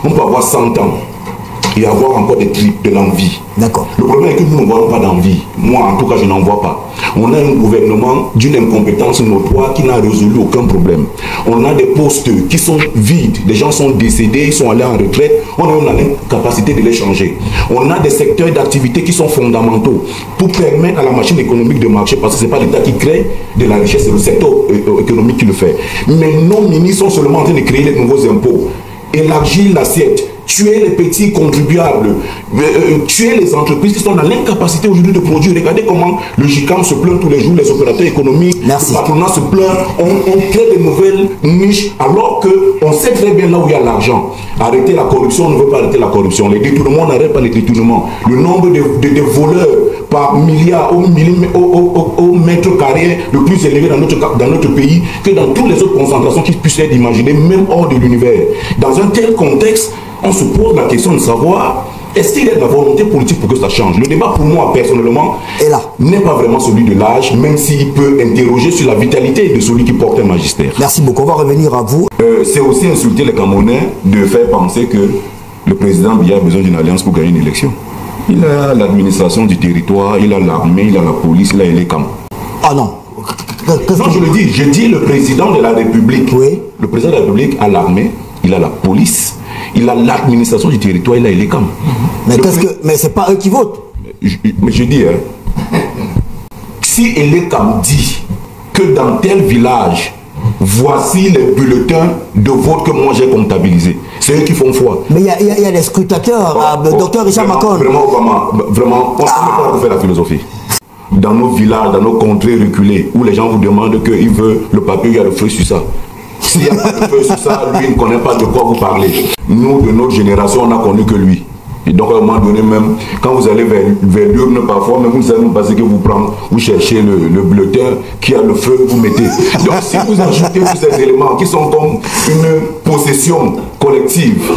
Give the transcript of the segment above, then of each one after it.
On peut avoir 100 ans et avoir encore de l'envie. D'accord. Le problème est que nous ne voyons pas d'envie. Moi, en tout cas, je n'en vois pas. On a un gouvernement d'une incompétence notoire qui n'a résolu aucun problème. On a des postes qui sont vides. Les gens sont décédés, ils sont allés en retraite. On a l'incapacité de les changer. On a des secteurs d'activité qui sont fondamentaux pour permettre à la machine économique de marcher, parce que ce n'est pas l'État qui crée de la richesse, c'est le secteur économique qui le fait. Mais nos ministres sont seulement en train de créer les nouveaux impôts, élargir l'assiette, tuer les petits contribuables, tuer les entreprises qui sont dans l'incapacité aujourd'hui de produire. Regardez comment le GICAM se plaint tous les jours, les opérateurs économiques, le patronat se plaint, on crée de nouvelles niches alors qu'on sait très bien là où il y a l'argent. Arrêter la corruption, on ne veut pas arrêter la corruption. Les détournements, on n'arrête pas les détournements. Le nombre de voleurs par milliard au mètre carré le plus élevé dans notre pays que dans toutes les autres concentrations qui puissent être imaginées, même hors de l'univers. Dans un tel contexte, on se pose la question de savoir est-ce qu'il y a de la volonté politique pour que ça change. Le débat pour moi personnellement n'est pas vraiment celui de l'âge, même s'il peut interroger sur la vitalité de celui qui porte un magistère. Merci beaucoup, on va revenir à vous. C'est aussi insulter les Camerounais de faire penser que le président Biya a besoin d'une alliance pour gagner une élection. Il a l'administration du territoire, il a l'armée, il a la police, il a les camps. Ah non. Non, je le dis, je dis le président de la République. Oui. Le président de la République a l'armée, il a la police, il a l'administration du territoire, il a les camps. Mais c'est pas eux qui votent. Mais je dis, si Elekam dit que dans tel village, voici les bulletins de vote que moi j'ai comptabilisés, c'est eux qui font foi. Mais il y a des scrutateurs, docteur Richard Macron. Vraiment, on ne sait pas faire la philosophie. Dans nos villages, dans nos contrées reculées, où les gens vous demandent qu'il veut le papier, il y a le feu sur ça. S'il y a le feu sur ça, lui ne connaît pas de quoi vous parlez. Nous, de notre génération, on n'a connu que lui. Et donc, à un moment donné, même, quand vous allez vers l'urne, parfois, même vous ne savez même pas ce que vous prenez. Vous cherchez le bulletin qui a le feu, vous mettez. Donc, si vous ajoutez tous ces éléments qui sont comme une possession collective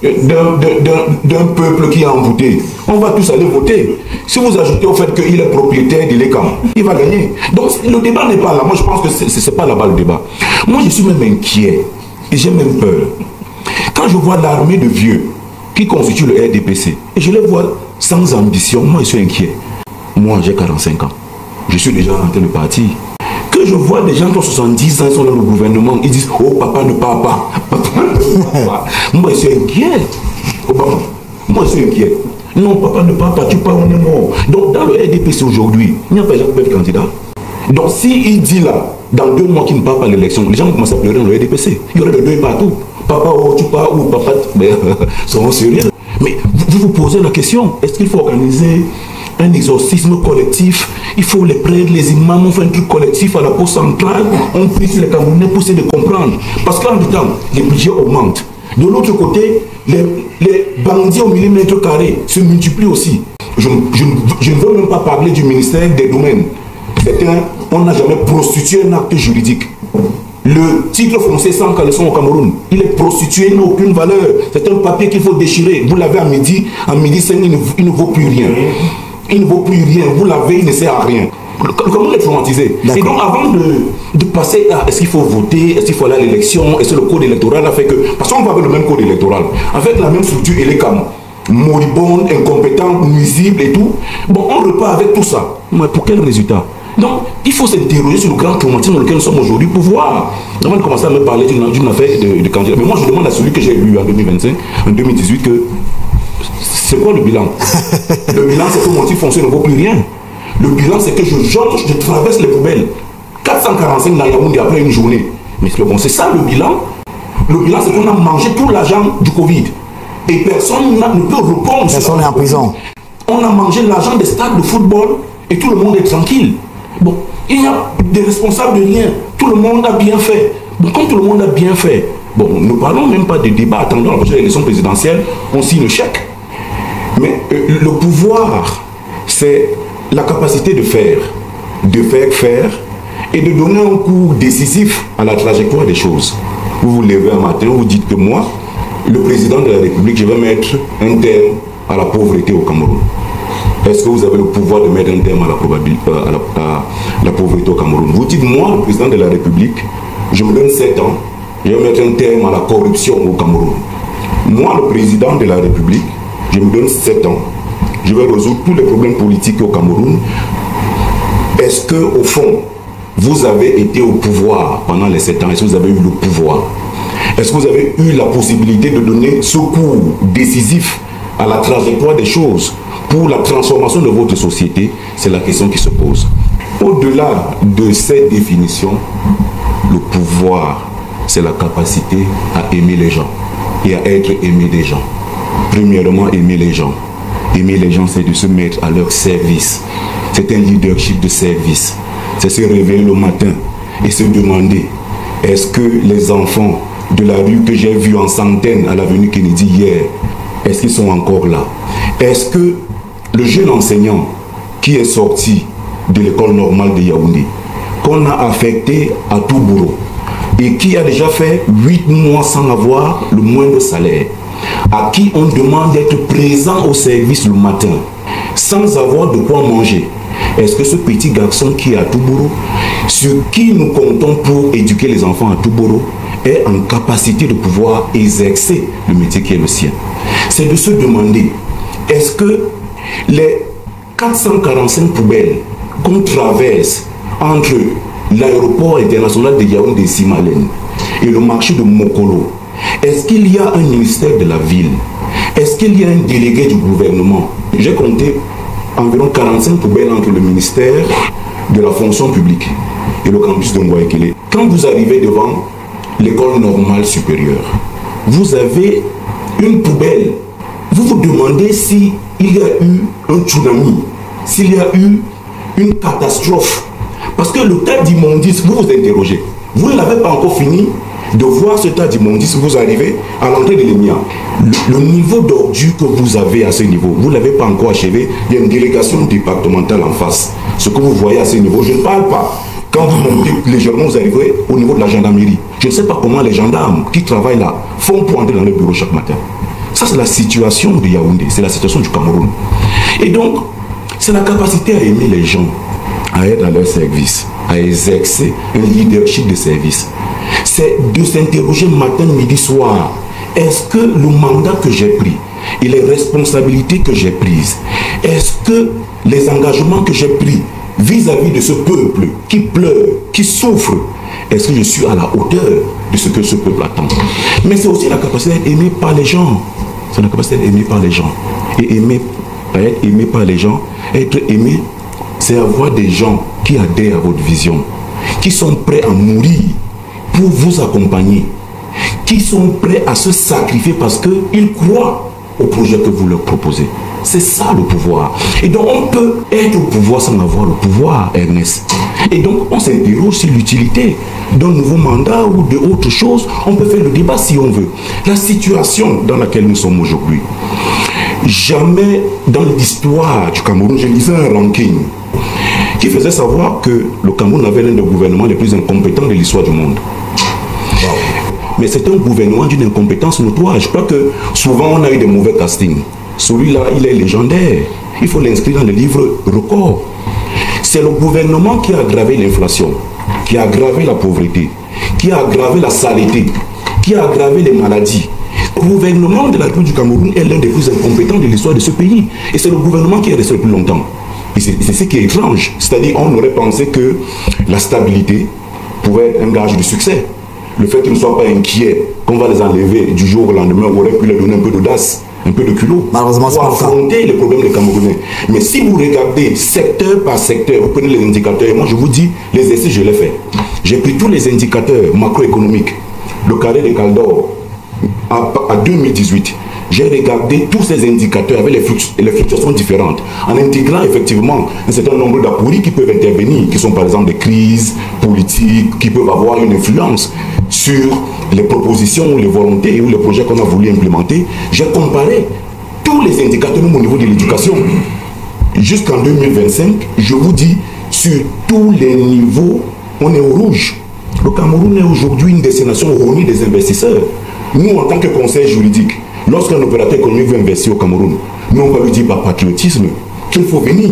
d'un peuple qui est envoûté, on va tous aller voter. Si vous ajoutez au fait qu'il est propriétaire de l'ECAM, il va gagner. Donc, le débat n'est pas là. Moi, je pense que ce n'est pas là-bas le débat. Moi, je suis même inquiet. Et j'ai même peur. Quand je vois l'armée de vieux qui constitue le RDPC, et je les vois sans ambition, moi je suis inquiet. Moi j'ai 45 ans, je suis déjà rentré de parti. Que je vois des gens qui ont 70 ans, ils sont dans le gouvernement, ils disent « Oh papa ne part pas, papa ne part pas ». Moi je suis inquiet. Moi je suis inquiet. Non papa ne part pas, tu pars, on est mort. Donc dans le RDPC aujourd'hui, il n'y a pas de candidat. Donc s'il dit là, dans 2 mois qu'il ne part pas à l'élection, les gens vont commencer à pleurer dans le RDPC. Il y aura des deuils partout. Papa, oh, tu pars ou papa, seront sérieux. Mais vous vous posez la question, est-ce qu'il faut organiser un exorcisme collectif? Il faut les prêtres, les imams, on fait un truc collectif à la poste centrale, on prie sur les Camerounais pour essayer de comprendre. Parce qu'en même temps, les budgets augmentent. De l'autre côté, les bandits au millimètre carré se multiplient aussi. Je ne veux même pas parler du ministère des Domaines. On n'a jamais prostitué un acte juridique. Le titre foncier sans caleçon au Cameroun, il est prostitué, il n'a aucune valeur. C'est un papier qu'il faut déchirer. Vous l'avez à midi 5, il ne vaut plus rien. Il ne vaut plus rien. Vous l'avez, il ne sert à rien. Comment est traumatisé? Et donc avant de passer à est-ce qu'il faut voter, est-ce qu'il faut aller à l'élection, est-ce que le code électoral a fait que... Parce qu'on va avec le même code électoral, avec la même structure, il est comme moribonde, incompétent, nuisible et tout. Bon, on repart avec tout ça. Mais pour quel résultat? Donc, il faut s'interroger sur le grand traumatisme dans lequel nous sommes aujourd'hui pour voir. Avant de commencer à me parler d'une affaire de candidat. Mais moi, je demande à celui que j'ai lu en 2025, en 2018, que c'est quoi le bilan? Le bilan, c'est que mon titre foncier ne vaut plus rien. Le bilan, c'est que je traverse les poubelles. 445 dans Yaoundé après une journée. Mais bon, c'est ça le bilan. Le bilan, c'est qu'on a mangé tout l'argent du Covid. Et personne ne peut répondre. Personne n'est en prison. On a mangé l'argent des stades de football et tout le monde est tranquille. Bon, il y a des responsables de rien. Tout le monde a bien fait. Bon, quand tout le monde a bien fait, bon, nous ne parlons même pas de débat. Attendons la prochaine élection présidentielle, on signe le chèque. Mais le pouvoir, c'est la capacité de faire et de donner un coup décisif à la trajectoire des choses. Vous vous levez un matin, vous dites que moi, le président de la République, je vais mettre un terme à la pauvreté au Cameroun. Est-ce que vous avez le pouvoir de mettre un terme à la pauvreté au Cameroun? Vous dites, moi, le président de la République, je me donne 7 ans, je vais mettre un terme à la corruption au Cameroun. Moi, le président de la République, je me donne 7 ans. Je vais résoudre tous les problèmes politiques au Cameroun. Est-ce que, au fond, vous avez été au pouvoir pendant les 7 ans? Est-ce que vous avez eu le pouvoir? Est-ce que vous avez eu la possibilité de donner secours décisif à la trajectoire des choses pour la transformation de votre société? C'est la question qui se pose. Au-delà de cette définition, le pouvoir, c'est la capacité à aimer les gens et à être aimé des gens. Premièrement, aimer les gens. Aimer les gens, c'est de se mettre à leur service. C'est un leadership de service. C'est se réveiller le matin et se demander, est-ce que les enfants de la rue que j'ai vus en centaines à l'avenue Kennedy hier, est-ce qu'ils sont encore là? Est-ce que le jeune enseignant qui est sorti de l'école normale de Yaoundé, qu'on a affecté à Toubouro et qui a déjà fait 8 mois sans avoir le moindre salaire, à qui on demande d'être présent au service le matin, sans avoir de quoi manger, est-ce que ce petit garçon qui est à Toubouro, sur qui nous comptons pour éduquer les enfants à Toubouro, est en capacité de pouvoir exercer le métier qui est le sien? C'est de se demander, est-ce que les 445 poubelles qu'on traverse entre l'aéroport international de Yaoundé-Simalène et le marché de Mokolo, est-ce qu'il y a un ministère de la ville? Est-ce qu'il y a un délégué du gouvernement? J'ai compté environ 45 poubelles entre le ministère de la fonction publique et le campus de Ngoïkele. Quand vous arrivez devant l'école normale supérieure, vous avez une poubelle. Vous vous demandez s'il y a eu un tsunami, s'il y a eu une catastrophe. Parce que le tas d'immondices, vous vous interrogez. Vous n'avez pas encore fini de voir ce tas d'immondices, vous arrivez à l'entrée de l'EMIA. Le niveau d'ordure que vous avez à ce niveau, vous ne l'avez pas encore achevé. Il y a une délégation départementale en face. Ce que vous voyez à ce niveau, je ne parle pas. Quand vous montez légèrement, vous arrivez au niveau de la gendarmerie. Je ne sais pas comment les gendarmes qui travaillent là font pour entrer dans le bureau chaque matin. Ça, c'est la situation de Yaoundé, c'est la situation du Cameroun. Et donc, c'est la capacité à aimer les gens, à être à leur service, à exercer un leadership de service. C'est de s'interroger matin, midi, soir. Est-ce que le mandat que j'ai pris et les responsabilités que j'ai prises, est-ce que les engagements que j'ai pris vis-à-vis de ce peuple qui pleure, qui souffre, est-ce que je suis à la hauteur de ce que ce peuple attend? Mais c'est aussi la capacité d'être aimé par les gens. C'est la capacité d'être aimé par les gens. Et être aimé par les gens, être aimé, c'est avoir des gens qui adhèrent à votre vision, qui sont prêts à mourir pour vous accompagner, qui sont prêts à se sacrifier parce qu'ils croient au projet que vous leur proposez. C'est ça le pouvoir. Et donc on peut être au pouvoir sans avoir le pouvoir, Ernest. Et donc on s'interroge sur l'utilité d'un nouveau mandat ou d'autre chose. On peut faire le débat si on veut. La situation dans laquelle nous sommes aujourd'hui, jamais dans l'histoire du Cameroun, je lisais un ranking qui faisait savoir que le Cameroun avait l'un des gouvernements les plus incompétents de l'histoire du monde. Mais c'est un gouvernement d'une incompétence notoire. Je crois que souvent on a eu des mauvais castings. Celui-là, il est légendaire. Il faut l'inscrire dans le livre record. C'est le gouvernement qui a aggravé l'inflation, qui a aggravé la pauvreté, qui a aggravé la saleté, qui a aggravé les maladies. Le gouvernement de la République du Cameroun est l'un des plus incompétents de l'histoire de ce pays. Et c'est le gouvernement qui est resté le plus longtemps. Et c'est ce qui est étrange. C'est-à-dire on aurait pensé que la stabilité pouvait être un gage de succès. Le fait qu'ils ne soient pas inquiets qu'on va les enlever du jour au lendemain aurait pu leur donner un peu d'audace, un peu de culot, malheureusement, pour affronter les problèmes des Camerounais. Mais si vous regardez secteur par secteur, vous prenez les indicateurs, et moi je vous dis, les exercices je l'ai fait. J'ai pris tous les indicateurs macroéconomiques, le carré de Caldor, à 2018. J'ai regardé tous ces indicateurs avec les fluctuations différentes, en intégrant effectivement un certain nombre d'appuis qui peuvent intervenir, qui sont par exemple des crises politiques, qui peuvent avoir une influence sur les propositions, les volontés ou les projets qu'on a voulu implémenter. J'ai comparé tous les indicateurs même au niveau de l'éducation. Jusqu'en 2025, je vous dis, sur tous les niveaux, on est au rouge. Le Cameroun est aujourd'hui une destination remise des investisseurs. Nous, en tant que conseil juridique, lorsqu'un opérateur économique veut investir au Cameroun, nous on va lui dire par patriotisme, qu'il faut venir.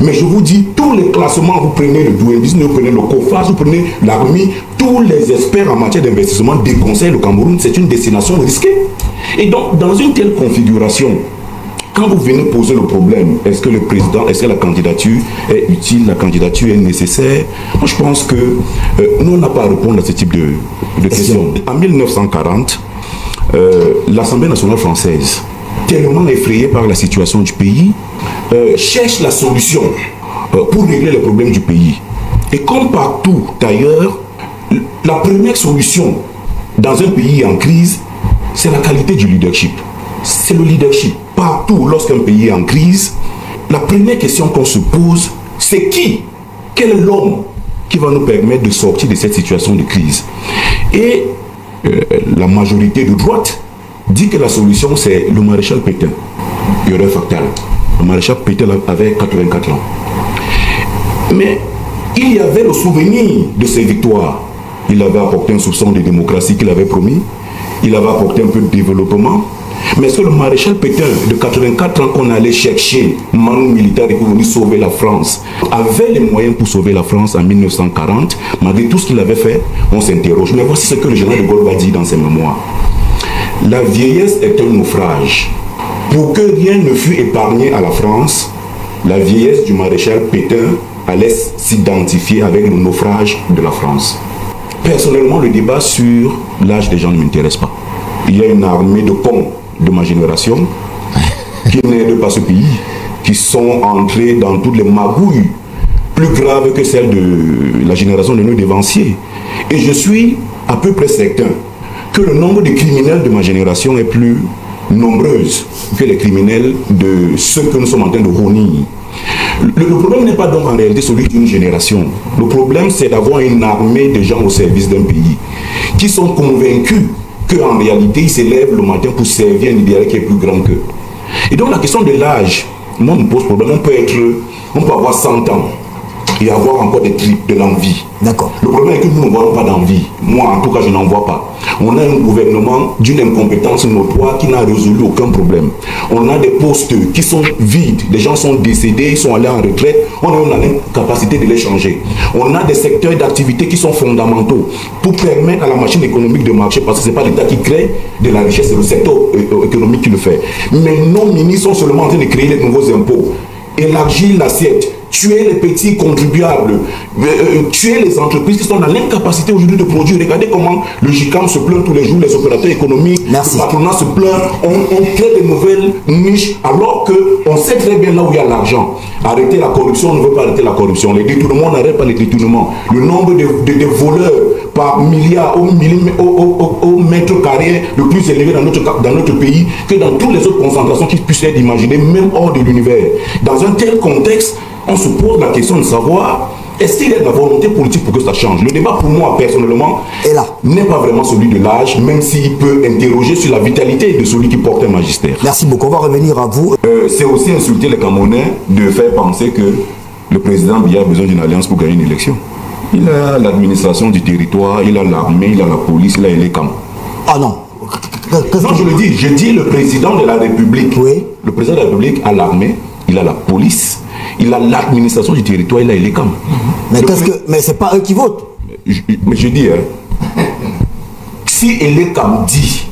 Mais je vous dis, tous les classements, vous prenez le Douembis, vous prenez le COFAS, vous prenez l'ARMI, tous les experts en matière d'investissement déconseillent le Cameroun, c'est une destination risquée. Et donc, dans une telle configuration, quand vous venez poser le problème, est-ce que le président, est-ce que la candidature est utile, la candidature est nécessaire? Moi, je pense que nous, on n'a pas à répondre à ce type de questions. En 1940, l'Assemblée nationale française, tellement effrayée par la situation du pays, cherche la solution pour régler les problèmes du pays. Et comme partout ailleurs, la première solution dans un pays en crise, c'est la qualité du leadership. C'est le leadership. Partout, lorsqu'un pays est en crise, la première question qu'on se pose, c'est qui? Quel est l'homme qui va nous permettre de sortir de cette situation de crise? Et la majorité de droite dit que la solution, c'est le maréchal Pétain. Erreur fatale. Le maréchal Pétain avait 84 ans. Mais il y avait le souvenir de ses victoires. Il avait apporté un soupçon de démocratie qu'il avait promis. Il avait apporté un peu de développement. Mais est-ce que le maréchal Pétain, de 84 ans qu'on allait chercher, manu militaire pour venir sauver la France, avait les moyens pour sauver la France en 1940? Malgré tout ce qu'il avait fait, on s'interroge. Mais voici ce que le général de Gaulle va dire dans ses mémoires. La vieillesse est un naufrage. Pour que rien ne fût épargné à la France, la vieillesse du maréchal Pétain allait s'identifier avec le naufrage de la France. Personnellement, le débat sur l'âge des gens ne m'intéresse pas. Il y a une armée de cons de ma génération qui n'aident pas ce pays, qui sont entrés dans toutes les magouilles plus graves que celles de la génération de nos dévanciers. Et je suis à peu près certain que le nombre de criminels de ma génération est plus nombreuse que les criminels de ceux que nous sommes en train de honir. Le problème n'est pas donc en réalité celui d'une génération. Le problème, c'est d'avoir une armée de gens au service d'un pays qui sont convaincus qu'en réalité, ils se lèvent le matin pour servir un idéal qui est plus grand qu'eux. Et donc la question de l'âge, moi, me pose problème. On peut avoir 100 ans et avoir encore des tripes, de l'envie. D'accord. Le problème est que nous ne voyons pas d'envie. Moi, en tout cas, je n'en vois pas. On a un gouvernement d'une incompétence notoire qui n'a résolu aucun problème. On a des postes qui sont vides. Des gens sont décédés, ils sont allés en retraite. On a l'incapacité de les changer. On a des secteurs d'activité qui sont fondamentaux pour permettre à la machine économique de marcher, parce que ce n'est pas l'État qui crée de la richesse, c'est le secteur économique qui le fait. Mais nos ministres sont seulement en train de créer les nouveaux impôts, élargir l'assiette, tuer les petits contribuables, tuer les entreprises qui sont dans l'incapacité aujourd'hui de produire. Regardez comment le GICAM se plaint tous les jours, les opérateurs économiques, le patronat se plaint, on crée de nouvelles niches alors qu'on sait très bien là où il y a l'argent. Arrêter la corruption, on ne veut pas arrêter la corruption. Les détournements, on n'arrête pas les détournements. Le nombre de voleurs par milliard au mètre carré le plus élevé dans notre pays que dans toutes les autres concentrations qui puissent être imaginées, même hors de l'univers. Dans un tel contexte, on se pose la question de savoir est-ce qu'il y a de la volonté politique pour que ça change. Le débat pour moi personnellement n'est pas vraiment celui de l'âge, même s'il peut interroger sur la vitalité de celui qui porte un magistère. Merci beaucoup, on va revenir à vous. C'est aussi insulter les Camerounais de faire penser que le président Biya a besoin d'une alliance pour gagner une élection. Il a l'administration du territoire, il a l'armée, il a la police, il a les camps. Ah non. Non, je dis le président de la République. Oui. Le président de la République a l'armée, il a la police, il a l'administration du territoire, il a les camps. Mais c'est pas eux qui votent. Mais je dis, si Elekam dit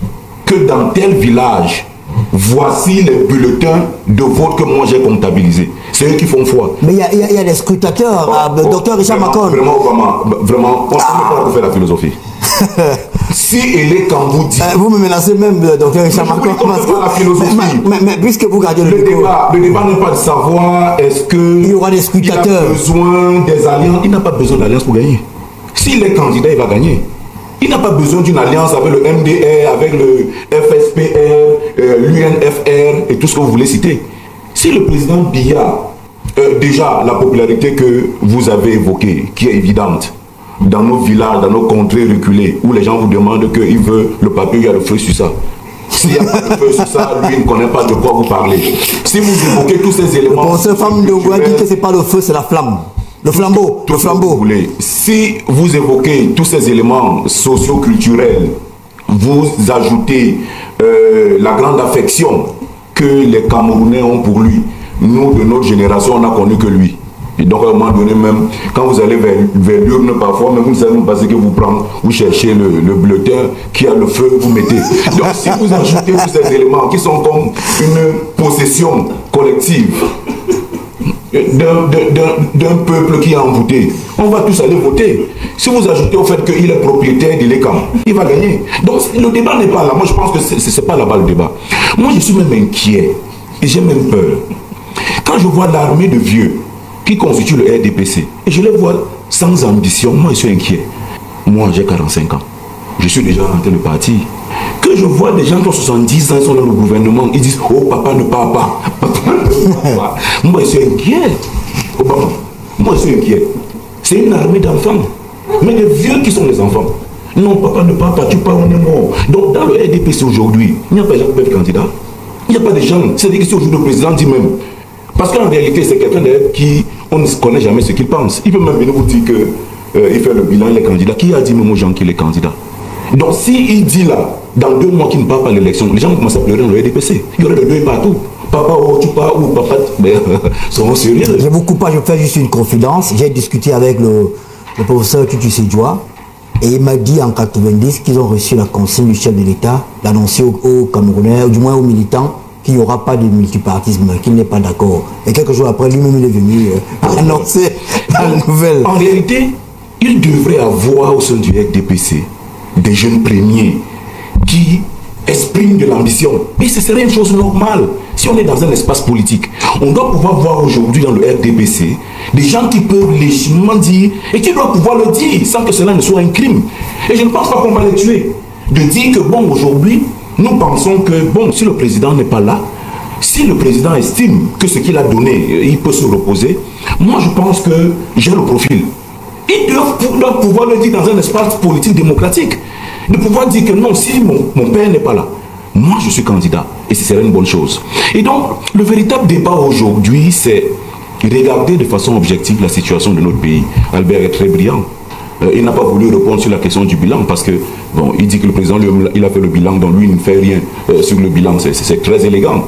que dans tel village, voici les bulletins de vote que moi j'ai comptabilisés, c'est eux qui font foi. Mais il y a des scrutateurs, docteur Richard Macon. Vraiment, on ne peut pas faire la philosophie. Si Elekam vous dit... vous me menacez même, docteur Richard Macon. La philosophie. Mais puisque vous gardez le débat n'est pas de savoir est-ce qu'il y aura des scrutateurs. Il a besoin des alliances. Il n'a pas besoin d'alliance pour gagner. S'il est candidat, il va gagner. Il n'a pas besoin d'une alliance avec le MDR, avec le FSPR, l'UNFR et tout ce que vous voulez citer. Si le président Biya, déjà la popularité que vous avez évoquée, qui est évidente, dans nos villages, dans nos contrées reculées, où les gens vous demandent qu'il veut le papier, il y a le feu sur ça. S'il n'y a pas de feu sur ça, lui ne connaît pas de quoi vous parlez. Si vous évoquez tous ces éléments... Bon, cette femme de Ngoua dit que ce n'est pas le feu, c'est la flamme. Le flambeau. Tout le flambeau. Vous voulez. Si vous évoquez tous ces éléments socio-culturels, vous ajoutez la grande affection que les Camerounais ont pour lui, nous, de notre génération, on n'a connu que lui. Et donc, à un moment donné, même, quand vous allez vers l'urne, parfois, même vous ne savez même pas ce que vous prenez, vous cherchez le bulletin qui a le feu, vous mettez. Donc, si vous ajoutez tous ces éléments qui sont comme une possession collective d'un peuple qui est envoûté, on va tous aller voter. Si vous ajoutez au fait qu'il est propriétaire de l'ECAM, il va gagner. Donc, le débat n'est pas là. Moi, je pense que ce n'est pas là-bas le débat. Moi, je suis même inquiet et j'ai même peur. Quand je vois l'armée de vieux qui constitue le RDPC, et je les vois sans ambition, moi je suis inquiet. Moi j'ai 45 ans, je suis déjà rentré le parti. Que je vois des gens qui ont 70 ans, ils sont dans le gouvernement, ils disent « Oh papa ne part pas, papa ne part pas ». Moi je suis inquiet. Oh, papa. Moi je suis inquiet. C'est une armée d'enfants, mais les vieux qui sont les enfants. Non papa ne part pas, tu pars, on est mort. Donc dans le RDPC aujourd'hui, il n'y a pas de gens qui peuvent être candidats. Il n'y a pas de gens, c'est-à-dire que si aujourd'hui le président dit même, parce qu'en réalité, c'est quelqu'un qui, on ne connaît jamais ce qu'il pense. Il peut même venir vous dire qu'il fait le bilan, il est candidat. Qui a dit même aux gens qu'il est candidat? Donc s'il dit là, dans 2 mois qu'il ne part pas à l'élection, les gens vont commencer à pleurer dans le RDPC. Il y aurait le deuil partout. Papa, oh, tu pars où? Papa, seront sérieux. Je vous coupe pas, je fais juste une confidence. J'ai discuté avec le professeur Tutu Sédjoua et il m'a dit en 90 qu'ils ont reçu la consigne du chef de l'État d'annoncer aux Camerounais, ou du moins aux militants, qu'il n'y aura pas de multipartisme, qu'il n'est pas d'accord. Et quelques jours après, lui-même, il est venu annoncer la nouvelle. En réalité, il devrait avoir au sein du RDPC des jeunes premiers qui expriment de l'ambition. Et ce serait une chose normale. Si on est dans un espace politique, on doit pouvoir voir aujourd'hui dans le RDPC des gens qui peuvent légitimement dire, et qui doivent pouvoir le dire sans que cela ne soit un crime. Et je ne pense pas qu'on va les tuer. De dire que, bon, aujourd'hui, nous pensons que, bon, si le président n'est pas là, si le président estime que ce qu'il a donné, il peut se reposer, moi je pense que j'ai le profil. Ils doivent pouvoir le dire dans un espace politique démocratique. De pouvoir dire que non, si mon père n'est pas là, moi je suis candidat. Et ce serait une bonne chose. Et donc, le véritable débat aujourd'hui, c'est regarder de façon objective la situation de notre pays. Albert est très brillant. Il n'a pas voulu répondre sur la question du bilan parce que, bon, il dit que le président, lui, il a fait le bilan, donc lui, il ne fait rien sur le bilan. C'est très élégant.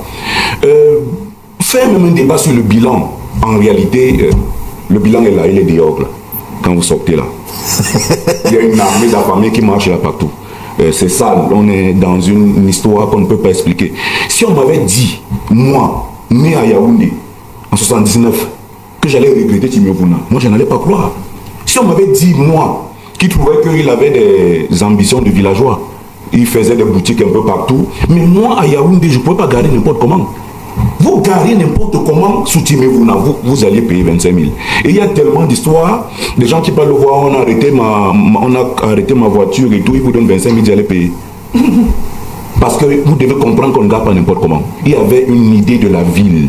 Faire même un débat sur le bilan, en réalité, le bilan est là, il est dehors, là, quand vous sortez là. Il y a une armée d'affamés qui marche là partout. C'est sale, on est dans une histoire qu'on ne peut pas expliquer. Si on m'avait dit, moi, né à Yaoundé, en 79, que j'allais regretter Timévouna, moi, je n'allais pas croire. Si on m'avait dit, moi, qui trouvais qu'il avait des ambitions de villageois, il faisait des boutiques un peu partout, mais moi, à Yaoundé, je ne pouvais pas garer n'importe comment. Vous garez n'importe comment sous Timévouna, vous alliez payer 25 000. Et il y a tellement d'histoires, des gens qui parlent de voir, on a arrêté ma voiture et tout, ils vous donnent 25 000, vous allez payer. Parce que vous devez comprendre qu'on ne garde pas n'importe comment. Il y avait une idée de la ville.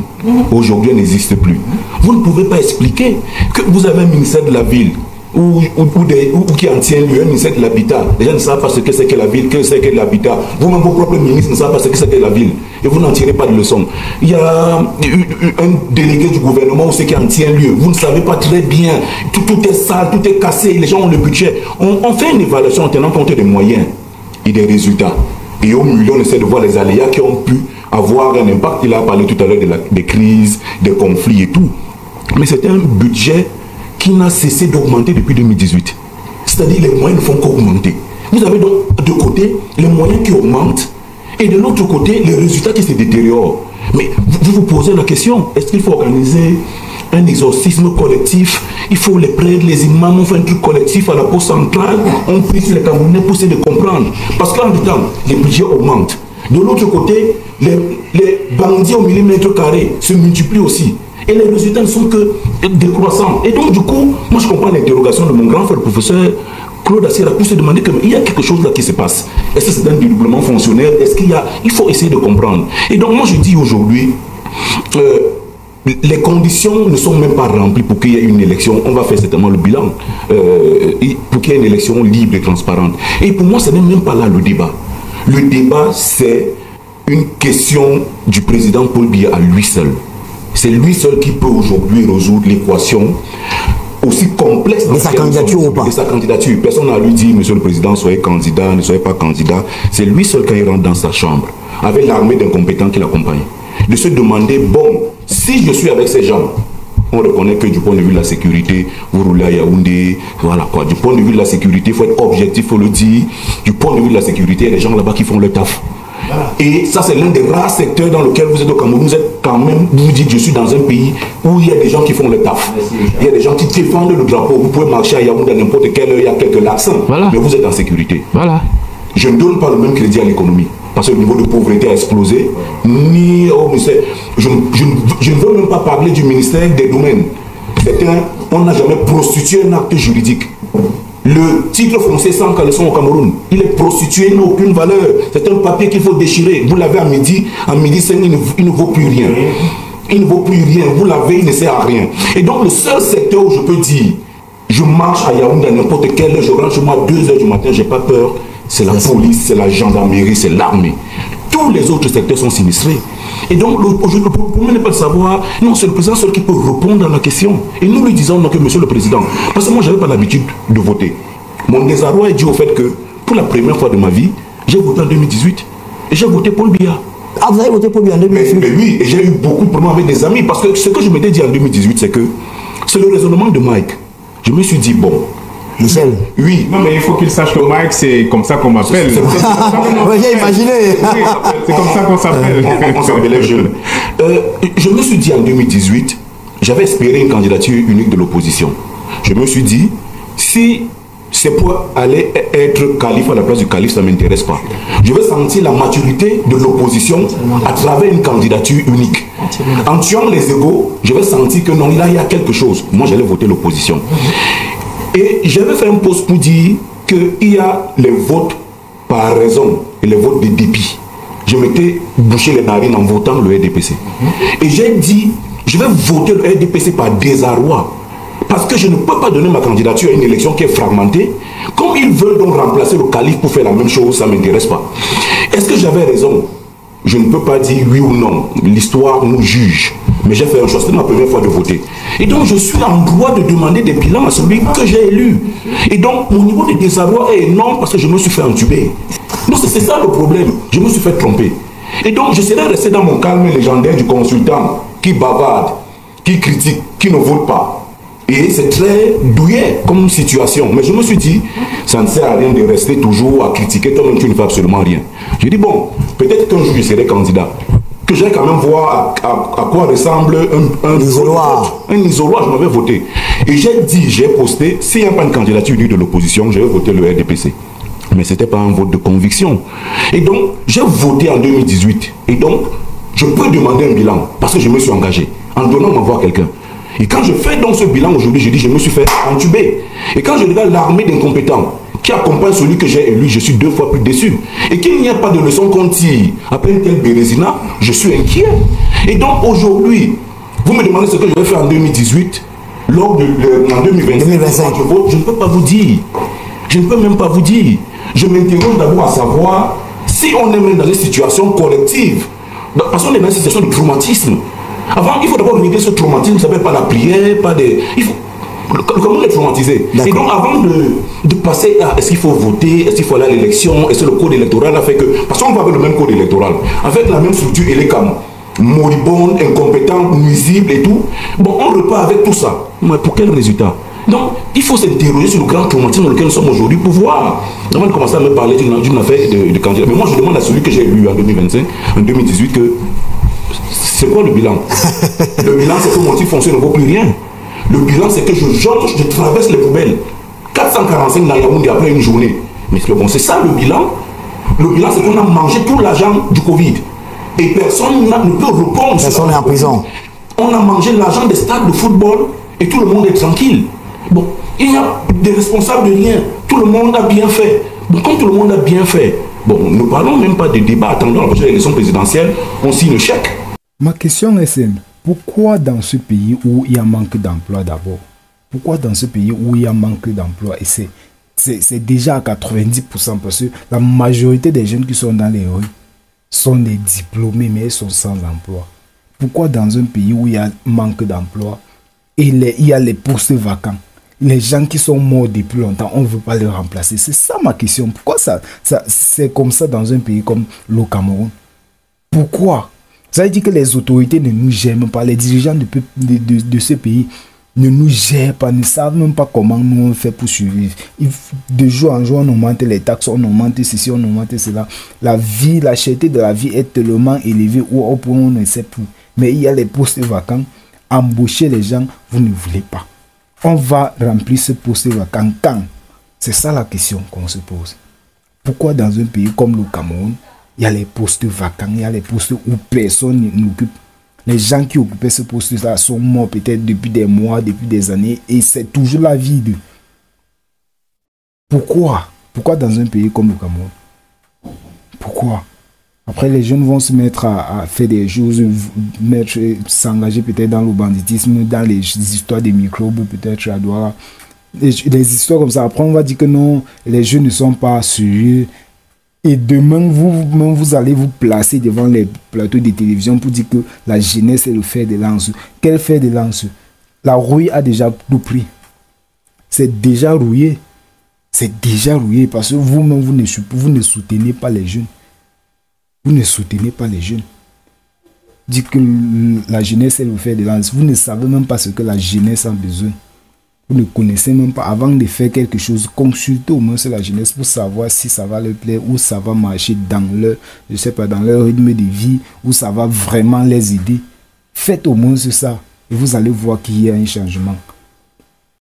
Aujourd'hui, elle n'existe plus. Vous ne pouvez pas expliquer que vous avez un ministère de la ville ou qui en tient lieu, un ministère de l'habitat. Les gens ne savent pas ce que c'est que la ville, que c'est que l'habitat. Vous-même, vos propres ministres ne savent pas ce que c'est que la ville. Et vous n'en tirez pas de leçon. Il y a un délégué du gouvernement ou ce qui en tient lieu. Vous ne savez pas très bien. Tout est sale, tout est cassé. Les gens ont le budget. On fait une évaluation en tenant compte des moyens et des résultats. Et au milieu, on essaie de voir les aléas qui ont pu avoir un impact. Il a parlé tout à l'heure des crises, des conflits et tout. Mais c'est un budget qui n'a cessé d'augmenter depuis 2018. C'est-à-dire les moyens ne font qu'augmenter. Vous avez donc de côté les moyens qui augmentent et de l'autre côté les résultats qui se détériorent. Mais vous vous posez la question, est-ce qu'il faut organiser un exorcisme collectif? Il faut les prêtres, les imams, on fait un truc collectif à la poste centrale, on prie sur les Camerounais pour essayer de comprendre. Parce qu'en même temps, les budgets augmentent. De l'autre côté, les bandits au millimètre carré se multiplient aussi. Et les résultats ne sont que décroissants. Et donc, du coup, moi je comprends l'interrogation de mon grand frère, le professeur Claude Assira, pour se demander qu'il y a quelque chose là qui se passe. Est-ce que c'est un dédoublement fonctionnel? Est-ce qu'il y a... Il faut essayer de comprendre. Et donc, moi je dis aujourd'hui, les conditions ne sont même pas remplies pour qu'il y ait une élection. On va faire certainement le bilan. Pour qu'il y ait une élection libre et transparente. Et pour moi, ce n'est même pas là le débat. Le débat, c'est une question du président Paul Biya à lui seul. C'est lui seul qui peut aujourd'hui résoudre l'équation aussi complexe de sa candidature ou pas. De sa candidature. Personne n'a lui dit, monsieur le président, soyez candidat, ne soyez pas candidat. C'est lui seul quand il rentre dans sa chambre, avec l'armée d'incompétents qui l'accompagnent. de se demander, bon, si je suis avec ces gens, on reconnaît que du point de vue de la sécurité, vous roulez à Yaoundé, voilà quoi. Du point de vue de la sécurité, il faut être objectif, il faut le dire. Du point de vue de la sécurité, il y a des gens là-bas qui font le taf. Voilà. Et ça, c'est l'un des rares secteurs dans lequel vous êtes au Cameroun. Vous êtes quand même, vous dites, je suis dans un pays où il y a des gens qui font le taf. Il y a des gens qui défendent le drapeau. Vous pouvez marcher à Yaoundé à n'importe quelle heure, il y a quelques laxins. Voilà. Mais vous êtes en sécurité. Voilà. Je ne donne pas le même crédit à l'économie. Parce que le niveau de pauvreté a explosé. Ni au ministère. Je ne veux même pas parler du ministère des Domaines. On n'a jamais prostitué un acte juridique. Le titre foncier sans caleçon au Cameroun, il est prostitué, il n'a aucune valeur. C'est un papier qu'il faut déchirer. Vous l'avez à midi 5, il ne vaut plus rien. Il ne vaut plus rien. Vous l'avez, il ne sert à rien. Et donc le seul secteur où je peux dire, je marche à Yaoundé à n'importe quelle heure, je rentre chez moi à 2 h du matin, j'ai pas peur. C'est la police, c'est la gendarmerie, c'est l'armée. Tous les autres secteurs sont sinistrés. Et donc, le problème n'est pas de savoir, non, c'est le président seul qui peut répondre à la question. Et nous lui disons, donc, monsieur le président, parce que moi, je n'avais pas l'habitude de voter. Mon désarroi est dû au fait que, pour la première fois de ma vie, j'ai voté en 2018. Et j'ai voté Paul Biya. Ah, vous avez voté Paul Biya en 2018? Mais oui, et j'ai eu beaucoup de problèmes avec des amis, parce que ce que je m'étais dit en 2018, c'est que, c'est le raisonnement de Mike. Je me suis dit, bon, Michel. Oui. Non, mais il faut qu'il sache que Mike, c'est comme ça qu'on m'appelle. Oui, j'ai imaginé. Oui, c'est comme ça qu'on s'appelle. On s'appelait jeune. Je me suis dit en 2018, j'avais espéré une candidature unique de l'opposition. Je me suis dit, si c'est pour aller être calife à la place du calife, ça ne m'intéresse pas. Je veux sentir la maturité de l'opposition à travers une candidature unique. En tuant les égos, je vais sentir que non, là, il y a quelque chose. Moi, j'allais voter l'opposition. Et j'avais fait un post pour dire qu'il y a les votes par raison et les votes de dépit. Je m'étais bouché les narines en votant le RDPC. Et j'ai dit, je vais voter le RDPC par désarroi. Parce que je ne peux pas donner ma candidature à une élection qui est fragmentée. Comme ils veulent donc remplacer le calife pour faire la même chose, ça ne m'intéresse pas. Est-ce que j'avais raison? Je ne peux pas dire oui ou non. L'histoire nous juge. Mais j'ai fait un choix. C'était ma première fois de voter. Et donc, je suis en droit de demander des bilans à celui que j'ai élu. Et donc, mon niveau de désarroi est énorme parce que je me suis fait entuber. Donc, c'est ça le problème. Je me suis fait tromper. Et donc, je serais resté dans mon calme légendaire du consultant qui bavarde, qui critique, qui ne vote pas. Et c'est très douillet comme situation. Mais je me suis dit, ça ne sert à rien de rester toujours à critiquer. Toi-même, tu ne fais absolument rien. J'ai dit, bon, peut-être qu'un jour, je serai candidat. Que j'ai quand même voir à quoi ressemble un isoloir. Un isoloir, je m'avais voté. Et j'ai dit, j'ai posté, s'il n'y a pas une candidature unique de l'opposition, je vais voter le RDPC. Mais ce n'était pas un vote de conviction. Et donc, j'ai voté en 2018. Et donc, je peux demander un bilan parce que je me suis engagé en donnant ma voix à quelqu'un. Et quand je fais donc ce bilan aujourd'hui, je dis, je me suis fait entuber. Et quand je regarde l'armée d'incompétents qui accompagne celui que j'ai élu, je suis 2 fois plus déçu. Et qu'il n'y a pas de leçon qu'on tire après un tel Bérésina, je suis inquiet. Et donc aujourd'hui, vous me demandez ce que je vais faire en 2018, en 2025, je vote, je ne peux pas vous dire. Je ne peux même pas vous dire. Je m'interroge d'abord à savoir si on est même dans une situation collective. Parce qu'on est dans une situation de traumatisme. Avant, il faut d'abord régler ce traumatisme, ça ne s'appelle pas la prière, pas des... Comment est traumatisé? Et donc avant de passer à est-ce qu'il faut voter, est-ce qu'il faut aller à l'élection, est-ce que le code électoral a fait que... Parce qu'on va avec le même code électoral, avec la même structure, il est comme moribonde, incompétent, nuisible et tout. Bon, on repart avec tout ça. Mais pour quel résultat? Donc, il faut s'interroger sur le grand traumatisme dans lequel nous sommes aujourd'hui pour voir. Avant de commencer à me parler d'une affaire de candidat. Mais moi, je demande à celui que j'ai élu en 2025, en 2018, que c'est quoi le bilan? Le bilan, c'est que mon titre foncier ne vaut plus rien. Le bilan, c'est que je traverse les poubelles. 445 dans Yaoundé après une journée. Mais bon, c'est ça le bilan. Le bilan, c'est qu'on a mangé tout l'argent du Covid. Et personne ne peut répondre. Personne n'est en prison. On a mangé l'argent des stades de football et tout le monde est tranquille. Bon, il n'y a des responsables de rien. Tout le monde a bien fait. Bon, quand tout le monde a bien fait, bon, nous ne parlons même pas de débat attendant la prochaine élection présidentielle, on signe le chèque. Ma question est simple. Pourquoi dans ce pays où il y a manque d'emploi d'abord? Pourquoi dans ce pays où il y a manque d'emploi? Et c'est déjà à 90% parce que la majorité des jeunes qui sont dans les rues sont des diplômés mais ils sont sans emploi. Pourquoi dans un pays où il y a manque d'emploi et il y a les postes vacants, les gens qui sont morts depuis longtemps, on ne veut pas les remplacer? C'est ça ma question. Pourquoi c'est comme ça dans un pays comme le Cameroun? Pourquoi? Ça veut dire que les autorités ne nous gèrent même pas, les dirigeants de ce pays ne nous gèrent pas, ne savent même pas comment nous on fait pour survivre. De jour en jour, on augmente les taxes, on augmente ceci, on augmente cela. La cherté de la vie est tellement élevée où on ne sait plus. Mais il y a les postes vacants. Embaucher les gens, vous ne voulez pas. On va remplir ce poste vacant quand? C'est ça la question qu'on se pose. Pourquoi dans un pays comme le Cameroun, il y a les postes vacants, il y a les postes où personne n'occupe? Les gens qui occupaient ce poste-là sont morts peut-être depuis des mois, depuis des années, et c'est toujours la vide. Pourquoi? Pourquoi dans un pays comme le Cameroun? Pourquoi? Après, les jeunes vont se mettre à faire des choses, s'engager peut-être dans le banditisme, dans les histoires des microbes, peut-être à droite. Des histoires comme ça. Après, on va dire que non, les jeunes ne sont pas sérieux. Et demain, vous allez vous placer devant les plateaux de télévision pour dire que la jeunesse est le fer de lance. Quel fer de lance? La rouille a déjà tout pris. C'est déjà rouillé. C'est déjà rouillé parce que vous-même, vous ne soutenez pas les jeunes. Vous ne soutenez pas les jeunes. Dites que la jeunesse est le fer de lance. Vous ne savez même pas ce que la jeunesse a besoin. Vous ne connaissez même pas, avant de faire quelque chose, consultez au moins sur la jeunesse pour savoir si ça va leur plaire ou ça va marcher dans leur, je sais pas, dans leur rythme de vie, ou ça va vraiment les aider. Faites au moins ça et vous allez voir qu'il y a un changement.